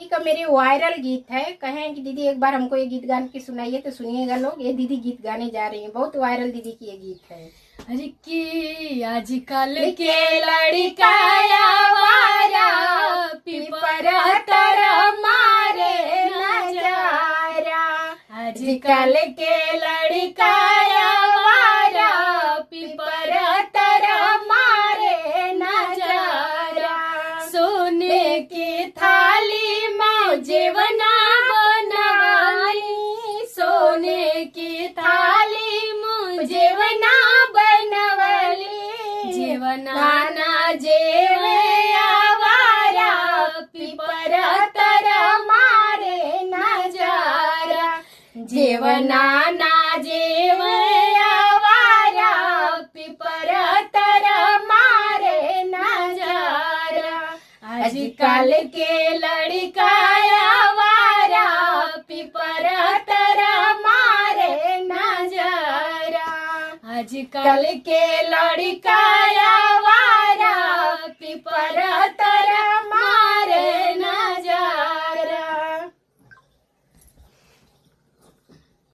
का मेरी वायरल गीत है। कहें कि दीदी एक बार हमको ये गीत गाने की सुनाइए, तो सुनिएगा लोग। ये दीदी गीत गाने जा रही हैं, बहुत वायरल दीदी की ये गीत है। अरे की आजकल के लड़का वारा पिपर तर मारे नजारा, आजकल के लड़का वारा पिपर तर मारे नजारा, सोने की थाली में जेवना बनवाली, सोने की थाली में जेवना बनवली, जेवना जेवे आवारा पिपर तर मारे नजारा, जेवना ना जेवे आवारा पिपर तर मारे नजारा, आजकल के लड़का आवारा पिपर तर मारे नजारा, आजकल के लड़का